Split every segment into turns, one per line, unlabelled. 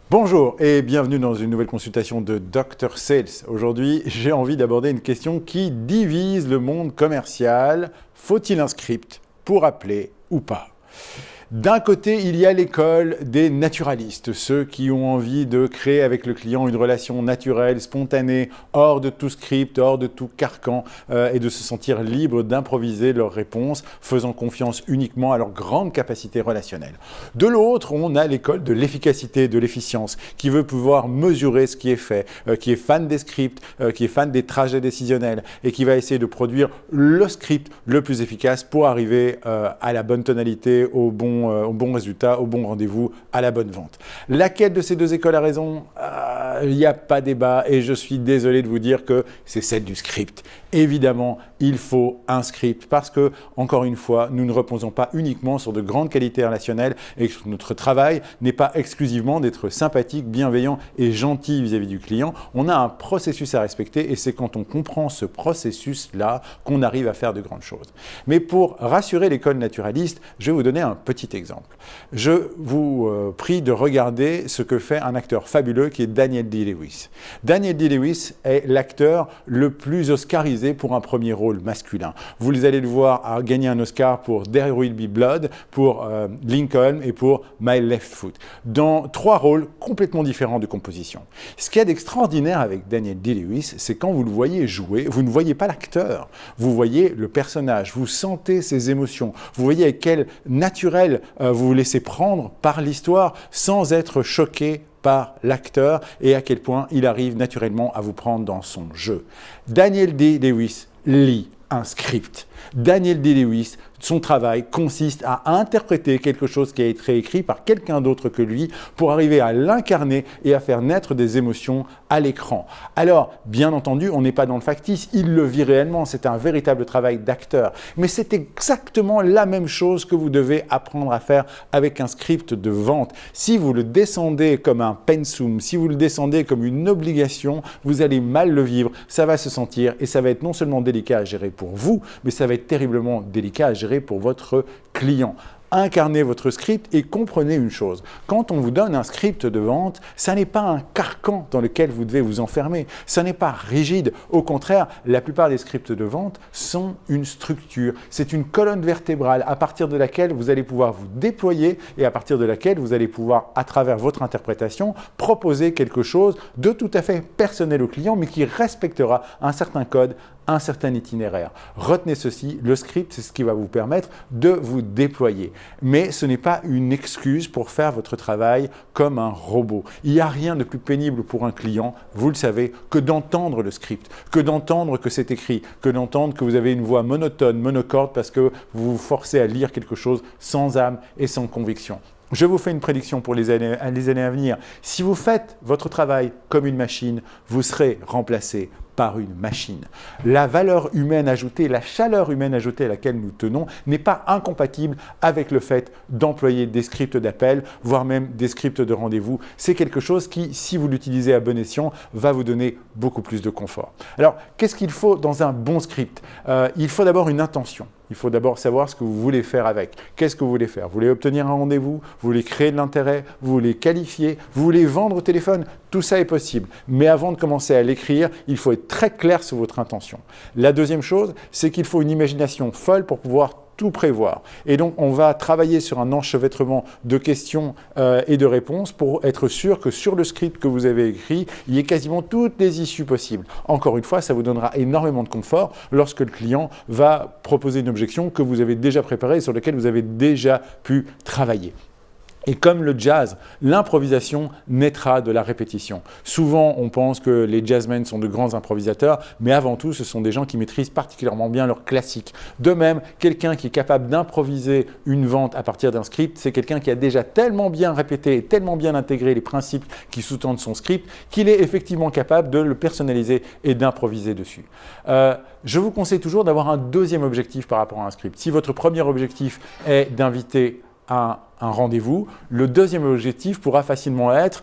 Bonjour et bienvenue dans une nouvelle consultation de Dr Sales. Aujourd'hui, j'ai envie d'aborder une question qui divise le monde commercial. Faut-il un script pour appeler ou pas ? D'un côté, il y a l'école des naturalistes, ceux qui ont envie de créer avec le client une relation naturelle, spontanée, hors de tout script, hors de tout carcan et de se sentir libre d'improviser leurs réponses, faisant confiance uniquement à leur grande capacité relationnelle. De l'autre, on a l'école de l'efficacité, de l'efficience, qui veut pouvoir mesurer ce qui est fait, qui est fan des scripts, qui est fan des trajets décisionnels et qui va essayer de produire le script le plus efficace pour arriver à la bonne tonalité, au bon résultat, au bon rendez-vous, à la bonne vente. Laquelle de ces deux écoles a raison ? Il n'y a pas débat et je suis désolé de vous dire que c'est celle du script. Évidemment, il faut un script parce que, encore une fois, nous ne reposons pas uniquement sur de grandes qualités relationnelles et que notre travail n'est pas exclusivement d'être sympathique, bienveillant et gentil vis-à-vis du client. On a un processus à respecter et c'est quand on comprend ce processus-là qu'on arrive à faire de grandes choses. Mais pour rassurer l'école naturaliste, je vais vous donner un petit exemple. Je vous prie de regarder ce que fait un acteur fabuleux qui est Daniel Day-Lewis. Daniel Day-Lewis est l'acteur le plus oscarisé pour un premier rôle masculin. Vous allez le voir gagner un Oscar pour There Will Be Blood, pour Lincoln et pour My Left Foot, dans 3 rôles complètement différents de composition. Ce qu'il y a d'extraordinaire avec Daniel Day-Lewis, c'est quand vous le voyez jouer, vous ne voyez pas l'acteur, vous voyez le personnage, vous sentez ses émotions, vous voyez avec quel naturel vous vous laissez prendre par l'histoire sans être choqué par l'acteur et à quel point il arrive naturellement à vous prendre dans son jeu. Daniel Day-Lewis lit un script. Daniel Day-Lewis, son travail consiste à interpréter quelque chose qui a été écrit par quelqu'un d'autre que lui pour arriver à l'incarner et à faire naître des émotions à l'écran. Alors, bien entendu, on n'est pas dans le factice, il le vit réellement, c'est un véritable travail d'acteur. Mais c'est exactement la même chose que vous devez apprendre à faire avec un script de vente. Si vous le descendez comme un pensum, si vous le descendez comme une obligation, vous allez mal le vivre, ça va se sentir et ça va être non seulement délicat à gérer pour vous, mais ça va être terriblement délicat à gérer pour votre client. Incarnez votre script et comprenez une chose. Quand on vous donne un script de vente, ça n'est pas un carcan dans lequel vous devez vous enfermer. Ça n'est pas rigide. Au contraire, la plupart des scripts de vente sont une structure. C'est une colonne vertébrale à partir de laquelle vous allez pouvoir vous déployer et à partir de laquelle vous allez pouvoir, à travers votre interprétation, proposer quelque chose de tout à fait personnel au client, mais qui respectera un certain code, un certain itinéraire. Retenez ceci, le script, c'est ce qui va vous permettre de vous déployer. Mais ce n'est pas une excuse pour faire votre travail comme un robot. Il n'y a rien de plus pénible pour un client, vous le savez, que d'entendre le script, que d'entendre que c'est écrit, que d'entendre que vous avez une voix monotone, monocorde parce que vous vous forcez à lire quelque chose sans âme et sans conviction. Je vous fais une prédiction pour les années à venir. Si vous faites votre travail comme une machine, vous serez remplacé par une machine. La valeur humaine ajoutée, la chaleur humaine ajoutée à laquelle nous tenons n'est pas incompatible avec le fait d'employer des scripts d'appel, voire même des scripts de rendez-vous. C'est quelque chose qui, si vous l'utilisez à bon escient, va vous donner beaucoup plus de confort. Alors, qu'est-ce qu'il faut dans un bon script ? Il faut d'abord une intention. Il faut d'abord savoir ce que vous voulez faire avec. Qu'est-ce que vous voulez faire ? Vous voulez obtenir un rendez-vous ? Vous voulez créer de l'intérêt ? Vous voulez qualifier ? Vous voulez vendre au téléphone ? Tout ça est possible. Mais avant de commencer à l'écrire, il faut être très clair sur votre intention. La deuxième chose, c'est qu'il faut une imagination folle pour pouvoir tout prévoir. Et donc, on va travailler sur un enchevêtrement de questions et de réponses pour être sûr que sur le script que vous avez écrit, il y ait quasiment toutes les issues possibles. Encore une fois, ça vous donnera énormément de confort lorsque le client va proposer une objection que vous avez déjà préparée et sur laquelle vous avez déjà pu travailler. Et comme le jazz, l'improvisation naîtra de la répétition. Souvent, on pense que les jazzmen sont de grands improvisateurs, mais avant tout, ce sont des gens qui maîtrisent particulièrement bien leurs classiques. De même, quelqu'un qui est capable d'improviser une vente à partir d'un script, c'est quelqu'un qui a déjà tellement bien répété et tellement bien intégré les principes qui sous-tendent son script qu'il est effectivement capable de le personnaliser et d'improviser dessus. Je vous conseille toujours d'avoir un deuxième objectif par rapport à un script. Si votre premier objectif est d'inviter un un rendez-vous. Le deuxième objectif pourra facilement être,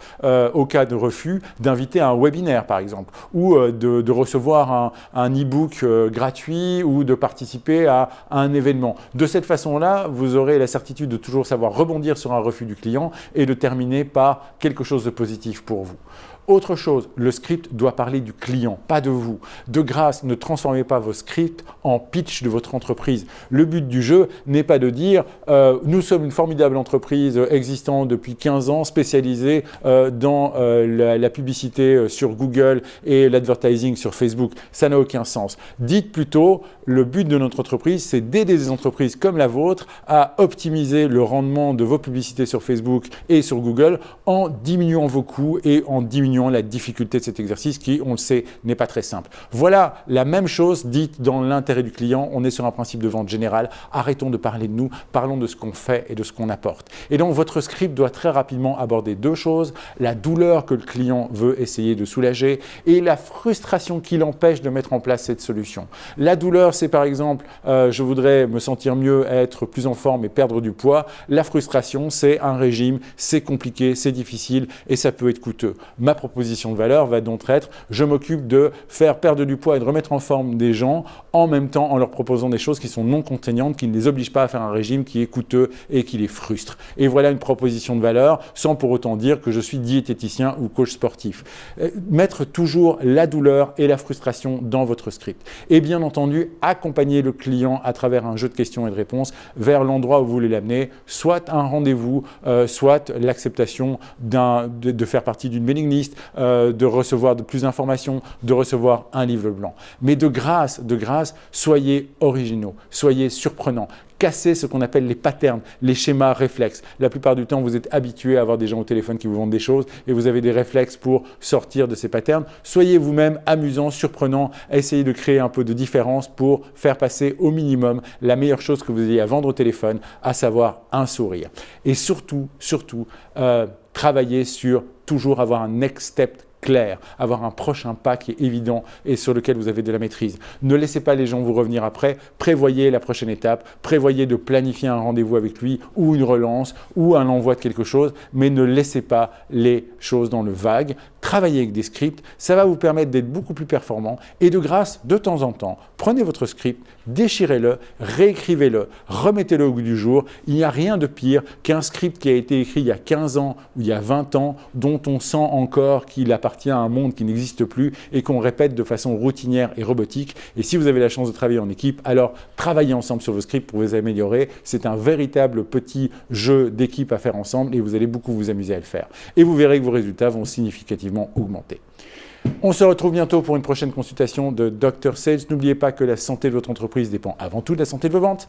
au cas de refus, d'inviter à un webinaire par exemple, ou de recevoir un e-book gratuit ou de participer à un événement. De cette façon-là, vous aurez la certitude de toujours savoir rebondir sur un refus du client et de terminer par quelque chose de positif pour vous. Autre chose, le script doit parler du client, pas de vous. De grâce, ne transformez pas vos scripts en pitch de votre entreprise. Le but du jeu n'est pas de dire nous sommes une formidable entreprise existant depuis 15 ans, spécialisée dans la publicité sur Google et l'advertising sur Facebook. Ça n'a aucun sens. Dites plutôt, le but de notre entreprise, c'est d'aider des entreprises comme la vôtre à optimiser le rendement de vos publicités sur Facebook et sur Google en diminuant vos coûts et en diminuant la difficulté de cet exercice qui, on le sait, n'est pas très simple. Voilà la même chose dite dans l'intérêt du client. On est sur un principe de vente générale. Arrêtons de parler de nous, parlons de ce qu'on fait et de ce qu'on apporte. Et donc, votre script doit très rapidement aborder deux choses, la douleur que le client veut essayer de soulager et la frustration qui l'empêche de mettre en place cette solution. La douleur, c'est par exemple, je voudrais me sentir mieux, être plus en forme et perdre du poids. La frustration, c'est un régime, c'est compliqué, c'est difficile et ça peut être coûteux. Ma proposition de valeur va donc être, je m'occupe de faire perdre du poids et de remettre en forme des gens en même temps en leur proposant des choses qui sont non contraignantes, qui ne les obligent pas à faire un régime qui est coûteux et qui les frustre. Et voilà une proposition de valeur sans pour autant dire que je suis diététicien ou coach sportif. Mettre toujours la douleur et la frustration dans votre script. Et bien entendu, accompagner le client à travers un jeu de questions et de réponses vers l'endroit où vous voulez l'amener, soit un rendez-vous, soit l'acceptation de faire partie d'une mailing list, de recevoir de plus d'informations, de recevoir un livre blanc. Mais de grâce, soyez originaux, soyez surprenants. Cassez ce qu'on appelle les patterns, les schémas réflexes. La plupart du temps, vous êtes habitué à avoir des gens au téléphone qui vous vendent des choses et vous avez des réflexes pour sortir de ces patterns. Soyez vous-même amusant, surprenant, essayez de créer un peu de différence pour faire passer au minimum la meilleure chose que vous ayez à vendre au téléphone, à savoir un sourire. Et surtout, travaillez sur toujours avoir un next step clair, avoir un prochain pas qui est évident et sur lequel vous avez de la maîtrise. Ne laissez pas les gens vous revenir après, prévoyez la prochaine étape, prévoyez de planifier un rendez-vous avec lui ou une relance ou un envoi de quelque chose, mais ne laissez pas les choses dans le vague. Travaillez avec des scripts, ça va vous permettre d'être beaucoup plus performant et de grâce, de temps en temps, prenez votre script, déchirez-le, réécrivez-le, remettez-le au goût du jour. Il n'y a rien de pire qu'un script qui a été écrit il y a 15 ans ou il y a 20 ans, dont on sent encore qu'il appartient à un monde qui n'existe plus et qu'on répète de façon routinière et robotique. Et si vous avez la chance de travailler en équipe, alors travaillez ensemble sur vos scripts pour vous améliorer. C'est un véritable petit jeu d'équipe à faire ensemble et vous allez beaucoup vous amuser à le faire. Et vous verrez que vos résultats vont significativement augmenter. On se retrouve bientôt pour une prochaine consultation de Dr Sales. N'oubliez pas que la santé de votre entreprise dépend avant tout de la santé de vos ventes.